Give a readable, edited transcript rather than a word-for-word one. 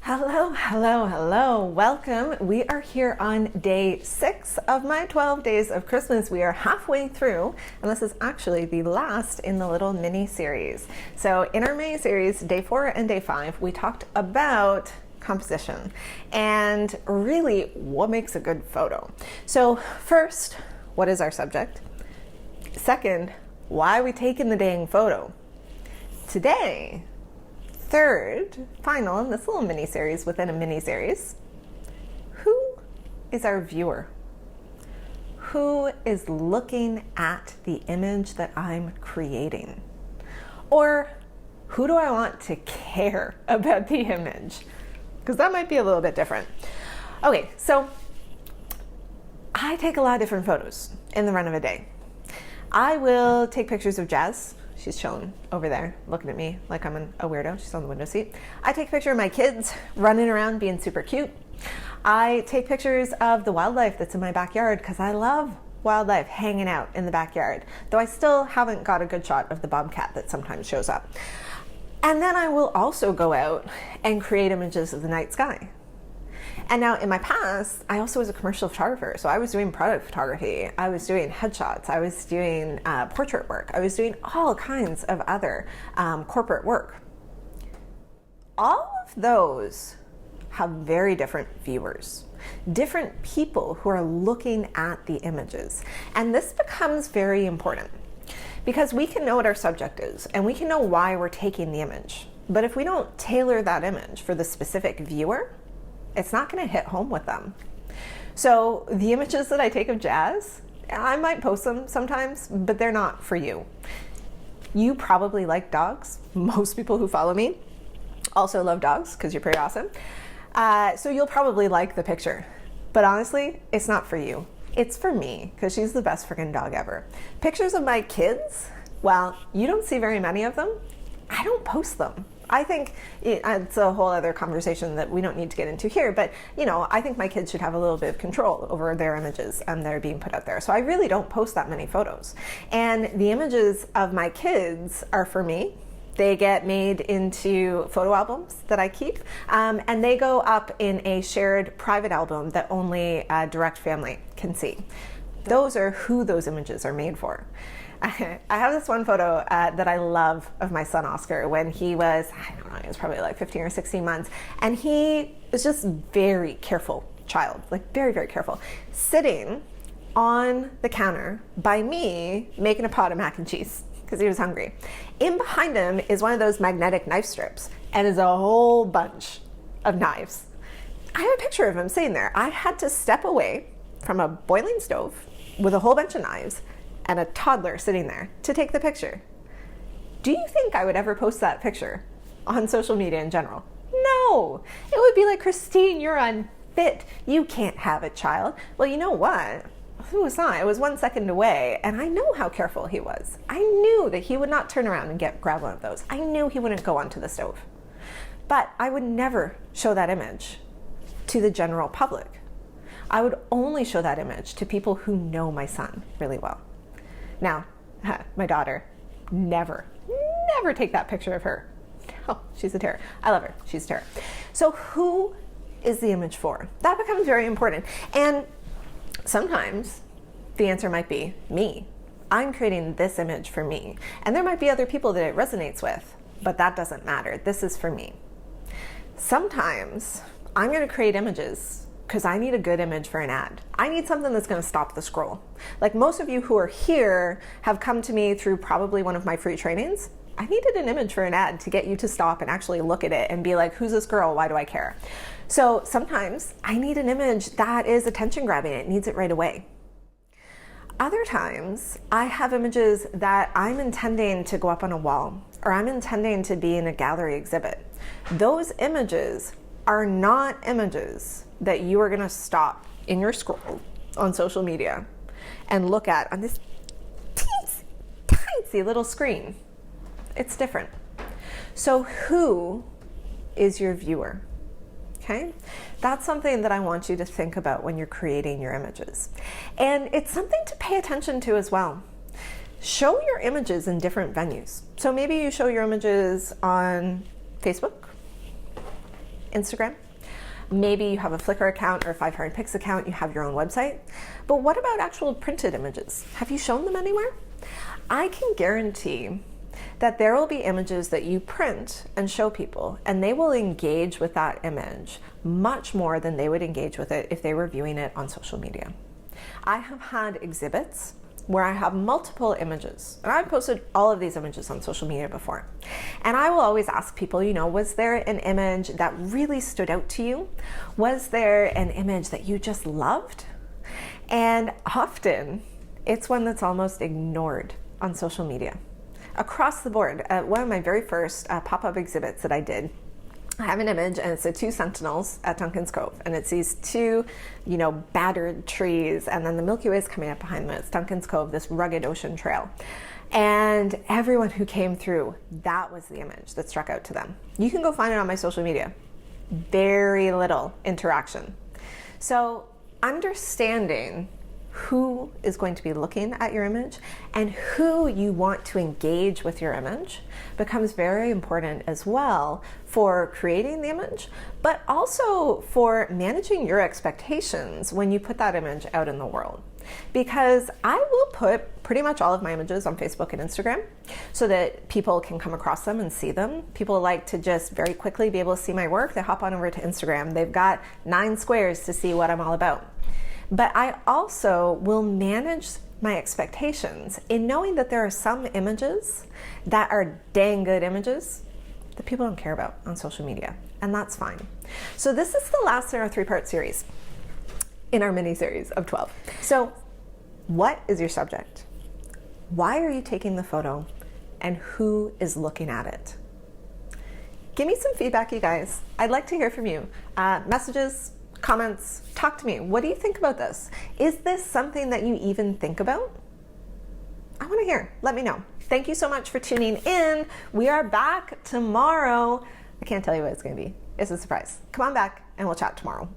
Hello, hello, hello. Welcome. We are here on day 6 of my 12 days of Christmas. We are halfway through, and this is actually the last in the little mini series. So in our mini series, day 4 and day 5, we talked about composition and really what makes a good photo. So first, what is our subject? Second, why are we taking the dang photo? Today, third, final in this little mini-series within a mini-series, who is our viewer? Who is looking at the image that I'm creating? Or who do I want to care about the image? Because that might be a little bit different. Okay, so I take a lot of different photos in the run of a day. I will take pictures of Jazz. She's chilling over there, looking at me like I'm a weirdo. She's on the window seat. I take a picture of my kids running around being super cute. I take pictures of the wildlife that's in my backyard because I love wildlife hanging out in the backyard, though I still haven't got a good shot of the bobcat that sometimes shows up. And then I will also go out and create images of the night sky. And now in my past, I also was a commercial photographer. So I was doing product photography. I was doing headshots. I was doing portrait work. I was doing all kinds of other corporate work. All of those have very different viewers, different people who are looking at the images. And this becomes very important because we can know what our subject is and we can know why we're taking the image. But if we don't tailor that image for the specific viewer, it's not going to hit home with them. So the images that I take of Jazz, I might post them sometimes, but they're not for you. You probably like dogs. Most people who follow me also love dogs because you're pretty awesome. So you'll probably like the picture. But honestly, it's not for you. It's for me because she's the best freaking dog ever. Pictures of my kids, well, you don't see very many of them. I don't post them. I think it's a whole other conversation that we don't need to get into here, but I think my kids should have a little bit of control over their images that are being put out there. So I really don't post that many photos. And the images of my kids are for me. They get made into photo albums that I keep, and they go up in a shared private album that only a direct family can see. Those are who those images are made for. I have this one photo that I love of my son Oscar when he was, I don't know, he was probably like 15 or 16 months. And he was just very careful child, like very, very careful, sitting on the counter by me making a pot of mac and cheese because he was hungry. In behind him is one of those magnetic knife strips and is a whole bunch of knives. I have a picture of him sitting there. I had to step away from a boiling stove with a whole bunch of knives and a toddler sitting there to take the picture. Do you think I would ever post that picture on social media in general? No, it would be like, Christine, you're unfit. You can't have a child. Well, you know what? It was not. It was 1 second away, and I know how careful he was. I knew that he would not turn around and grab one of those. I knew he wouldn't go onto the stove. But I would never show that image to the general public. I would only show that image to people who know my son really well. Now, my daughter, never take that picture of her. Oh, she's a terror. I love her. She's a terror. So who is the image for? That becomes very important. And sometimes the answer might be me. I'm creating this image for me. And there might be other people that it resonates with, but that doesn't matter. This is for me. Sometimes I'm going to create images because I need a good image for an ad. I need something that's going to stop the scroll. Like most of you who are here have come to me through probably one of my free trainings. I needed an image for an ad to get you to stop and actually look at it and be like, who's this girl? Why do I care? So sometimes I need an image that is attention grabbing. It needs it right away. Other times I have images that I'm intending to go up on a wall or I'm intending to be in a gallery exhibit. Those images are not images that you are going to stop in your scroll on social media and look at on this teensy little screen. It's different. So who is your viewer? Okay, that's something that I want you to think about when you're creating your images. And it's something to pay attention to as well. Show your images in different venues. So maybe you show your images on Facebook, Instagram. Maybe you have a Flickr account or a 500 Pix account, you have your own website. But what about actual printed images? Have you shown them anywhere? I can guarantee that there will be images that you print and show people, and they will engage with that image much more than they would engage with it if they were viewing it on social media. I have had exhibits where I have multiple images, and I've posted all of these images on social media before. And I will always ask people, was there an image that really stood out to you? Was there an image that you just loved? And often it's one that's almost ignored on social media. Across the board, one of my very first pop-up exhibits that I did, I have an image, and it's the two sentinels at Duncan's Cove, and it's these two, battered trees, and then the Milky Way is coming up behind them. It's Duncan's Cove, this rugged ocean trail. And everyone who came through, that was the image that struck out to them. You can go find it on my social media. Very little interaction. So understanding who is going to be looking at your image and who you want to engage with your image becomes very important as well for creating the image, but also for managing your expectations when you put that image out in the world. Because I will put pretty much all of my images on Facebook and Instagram so that people can come across them and see them. People like to just very quickly be able to see my work. They hop on over to Instagram. They've got 9 squares to see what I'm all about. But I also will manage my expectations in knowing that there are some images that are dang good images that people don't care about on social media, and that's fine. So this is the last in our 3-part series, in our mini series of 12. So what is your subject? Why are you taking the photo? And who is looking at it? Give me some feedback, you guys. I'd like to hear from you. Messages, comments, talk to me. What do you think about this? Is this something that you even think about? I want to hear. Let me know. Thank you so much for tuning in. We are back tomorrow. I can't tell you what it's going to be. It's a surprise. Come on back and we'll chat tomorrow.